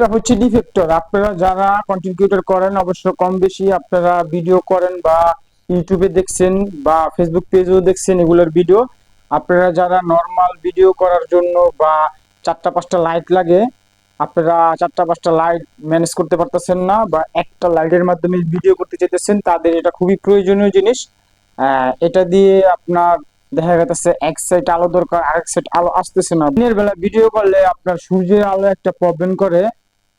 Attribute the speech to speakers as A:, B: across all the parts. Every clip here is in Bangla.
A: এটা হচ্ছে ডিফেক্টর। আপনারা যারা কন্টেন্ট ক্রিয়েটর করেন, অবশ্য কম বেশি আপনারা ভিডিও করেন বা ইউটিউবে দেখছেন বা ফেসবুক পেজেও দেখছেন এগুলোর ভিডিও। আপনারা যারা নর্মাল ভিডিও করার জন্য বা 4টা 5টা লাইট লাগে, আপনারা 4টা 5টা লাইট ম্যানেজ করতে পারতেছেন না বা একটা লাইটের মাধ্যমে ভিডিও করতে চাইতেছেন, তাদের এটা খুবই প্রয়োজনীয় জিনিস। এটা দিয়ে আপনার দেখা যাচ্ছে এক সাইড আলো দরকার, আরেক সাইড আলো আসতেছে না। দিনের বেলা ভিডিও করলে আপনার সূর্যের আলো একটা প্রবলেম করে।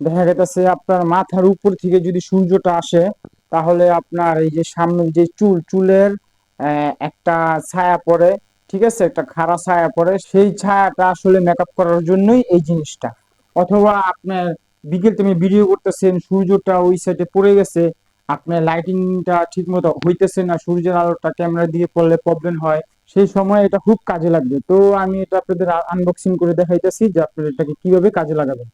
A: দেখা যাচ্ছে আপনার মাথার উপর থেকে যদি সূর্যটা আসে, তাহলে আপনার এই যে সামনের যে চুলের একটা ছায়া পড়ে, ঠিক আছে, একটা খাড়া ছায়া পড়ে, সেই ছায়াটা আসলে মেকআপ করার জন্যই এই জিনিসটা। অথবা আপনার বিকেল তুমি ভিডিও করতেছেন, সূর্যটা ওই সাইডে পড়ে গেছে, আপনার লাইটিংটা ঠিক মতো হইতেছে না, সূর্যের আলোটা ক্যামেরা দিয়ে পড়লে প্রবলেম হয়, সেই সময় এটা খুব কাজে লাগবে। তো আমি এটা আপনাদের আনবক্সিং করে দেখাইতেছি যে আপনারা এটাকে কিভাবে কাজে লাগাবেন।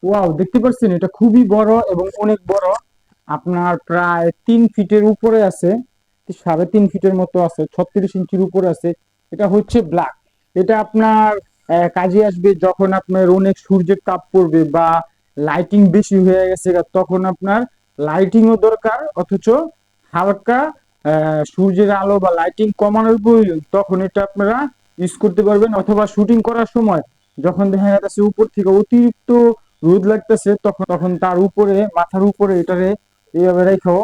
A: ওয়াও, দেখতে পাচ্ছেন এটা খুবই বড় এবং অনেক বড়। আপনার প্রায় 3 ফিটের উপরে আছে, 3.5 ফিটের মতো আছে, 36 ইঞ্চির উপরে আছে। এটা হচ্ছে ব্ল্যাক। এটা আপনার কাজে আসবে যখন আপনার অনেক সূর্যের তাপ পড়বে বা লাইটিং বেশি হয়ে গেছে, তখন আপনার লাইটিংও দরকার, অথচ হালকা সূর্যের আলো বা লাইটিং কমানোর প্রয়োজন, তখন এটা আপনারা ইউজ করতে পারবেন। অথবা শুটিং করার সময় যখন দেখা যাচ্ছে উপর থেকে অতিরিক্ত রোদ লাগতেছে, তখন তখন তার উপরে, মাথার উপরে এটারে এইভাবে রেখেও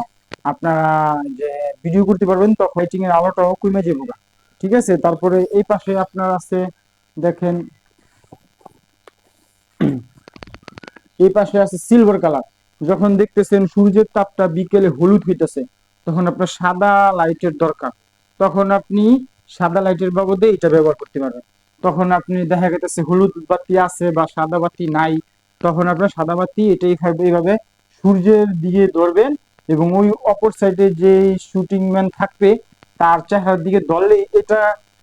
A: আপনারা যে ভিডিও করতে পারবেন, তখন লাইটিং এর আলোটাও কমে যাবে। ঠিক আছে, তারপরে এই পাশে আপনার আছে, দেখেন এই পাশে আছে সিলভার কালার। যখন দেখতেছেন সূর্যের তাপটা বিকেলে হলুদ হইতেছে, তখন আপনার সাদা লাইটের দরকার, তখন আপনি সাদা লাইটের বাবদে এটা ব্যবহার করতে পারবেন। তখন আপনি দেখা গেছে হলুদ বাতি আছে বা সাদা বাতি নাই, তখন আপনার সাদা বাতি এটাই এইভাবে সূর্যের দিকে ধরবেন, এবং ওই অপর সাইডে যে শুটিং ম্যান থাকবে তার চেহারার দিকে ধরলে এটা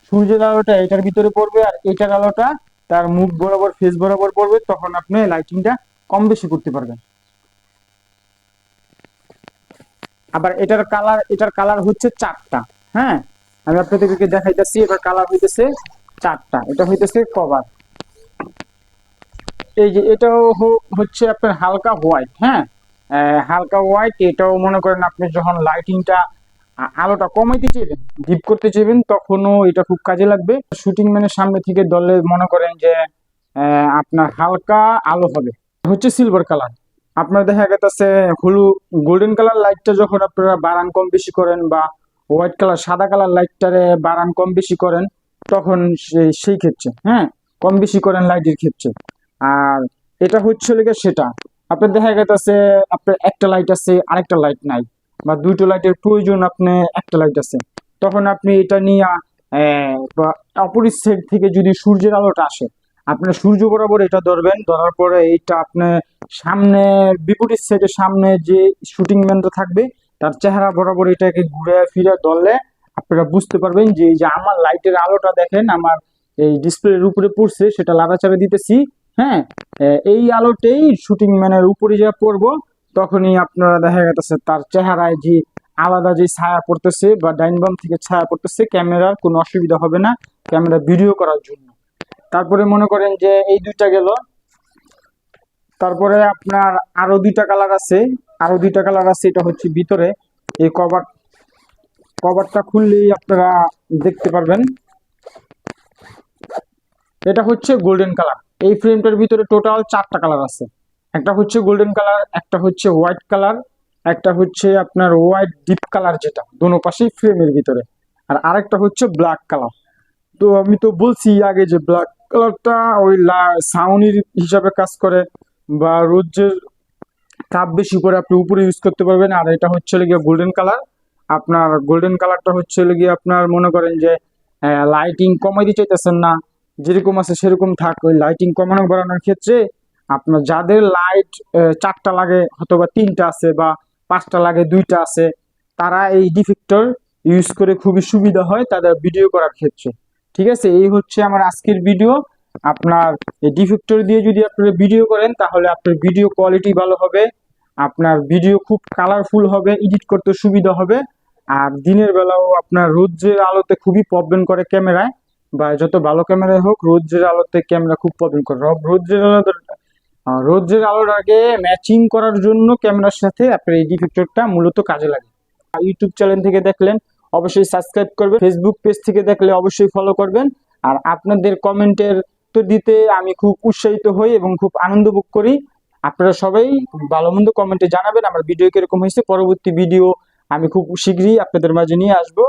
A: সূর্যের আলোটা এটার ভিতরে পড়বে, আর এটার আলোটা তার মুখ বরাবর, ফেস বরাবর পড়বে, তখন আপনি লাইটিংটা কম বেশি করতে পারবেন। আবার এটার কালার হচ্ছে 4টা। হ্যাঁ, আমি আপনাদেরকে দেখাইতেছি, এটার কালার হইতেছে 4টা। এটা হইতেছে কভার। এই যে এটাও হচ্ছে আপনার হালকা হোয়াইট। হ্যাঁ, হালকা হোয়াইট। এটাও মনে করেন আপনি যখন লাইটিংটা আলোটা কমাইতে চাইবেন, ডিপ করতে চাইবেন, তখনও এটা খুব কাজে লাগবে। শুটিং ম্যানের সামনে থেকে ধরলে মনে করেন যে আপনার হালকা আলো হবে। হচ্ছে সিলভার কালার। আপনার দেখা গেছে গোল্ডেন কালার লাইটটা যখন আপনারা বাড়ান কম বেশি করেন, বা হোয়াইট কালার, সাদা কালার লাইটটারে বাড়ান কম বেশি করেন, তখন সেই ক্ষেত্রে, হ্যাঁ, কম বেশি করেন লাইটের ক্ষেত্রে। আর এটা হচ্ছে লেগে সেটা আপনার দেখা গেছে আপনার একটা লাইট আছে, আরেকটা লাইট নাই, বা দুটো লাইটের প্রয়োজন, আপনি একটা লাইট আছে, তখন আপনি এটা নিয়ে অপোজিট সাইড থেকে যদি সূর্যের আলোটা আসে, আপনার সূর্য বরাবর এটা ধরবেন, ধরার পরে এইটা আপনি সামনে, বিপরীত সাইডের সামনে যে শুটিং ম্যানটা থাকবে তার চেহারা বরাবর এটাকে ঘুরে ফিরে ধরলে আপনারা বুঝতে পারবেন যে এই যে আমার লাইটের আলোটা দেখেন আমার এই ডিসপ্লের উপরে পড়ছে, সেটা লাড়াচাড়া দিতেছি। হ্যাঁ, এই আলোতেই শুটিং ম্যানের উপরে যা পড়বো, তখনই আপনারা দেখা গেছে তার চেহারায় যে আলাদা যে ছায়া পড়তেছে বা ডাইন বাম থেকে ছায়া পড়তেছে, ক্যামেরার কোনো অসুবিধা হবে না ক্যামেরা ভিডিও করার জন্য। তারপরে মনে করেন যে এই দুইটা গেল। তারপরে আপনার আরো দুইটা কালার আছে, এটা হচ্ছে ভিতরে এই কভারটা খুললেই আপনারা দেখতে পারবেন। এটা হচ্ছে গোল্ডেন কালার। এই ফ্রেমটার ভিতরে টোটাল 4টা কালার আছে। একটা হচ্ছে গোল্ডেন কালার, একটা হচ্ছে হোয়াইট কালার, একটা হচ্ছে আপনার হোয়াইট ডিপ কালার, যেটা দোনো পাশেই ফ্রেমের ভিতরে, আর আরেকটা হচ্ছে ব্ল্যাক কালার। তো আমি তো বলছি আগে যে ব্ল্যাক কালারটা ওই ছাউনির হিসাবে কাজ করে, বা রোদের তাপ বেশি করে আপনি উপরে ইউজ করতে পারবেন। আর এটা হচ্ছে গিয়ে গোল্ডেন কালার। আপনার গোল্ডেন কালারটা হচ্ছে গিয়ে আপনার মনে করেন যে লাইটিং কমাই দিতে চাইতেছেন না, যেরকম আছে সেরকম থাক, ওই লাইটিং কমানো বাড়ানোর ক্ষেত্রে আপনার যাদের লাইট 4টা লাগে, অথবা 3টা আছে, বা 5টা লাগে, 2টা আছে, তারা এই ডিফেক্টর ইউজ করে খুবই সুবিধা হয় তাদের ভিডিও করার ক্ষেত্রে। ঠিক আছে, এই হচ্ছে আমার আজকের ভিডিও। আপনার এই ডিফেক্টর দিয়ে যদি আপনারা ভিডিও করেন, তাহলে আপনার ভিডিও কোয়ালিটি ভালো হবে, আপনার ভিডিও খুব কালারফুল হবে, এডিট করতে সুবিধা হবে। আর দিনের বেলাও আপনার রৌদ্রের আলোতে খুবই প্রবলেম করে ক্যামেরায়, বা যত ভালো ক্যামেরায় হোক রৌদ্রের আলোতে ক্যামেরা খুব প্রবলেম করে। রৌদ্রের আলোর আগে ম্যাচিং করার জন্য ক্যামেরার সাথে আপনার এই ডিটেক্টরটা মূলত কাজে লাগে। ইউটিউব চ্যানেল থেকে দেখলেন অবশ্যই সাবস্ক্রাইব করবেন, ফেসবুক পেজ থেকে দেখলে অবশ্যই ফলো করবেন। আর আপনাদের কমেন্টের তো দিতে আমি খুব উৎসাহিত হই এবং খুব আনন্দ ভোগ করি। আপনারা সবাই ভালো মন্দ কমেন্টে জানাবেন আমার ভিডিও কিরকম হয়েছে। পরবর্তী ভিডিও আমি খুব শীঘ্রই আপনাদের মাঝে নিয়ে আসবো।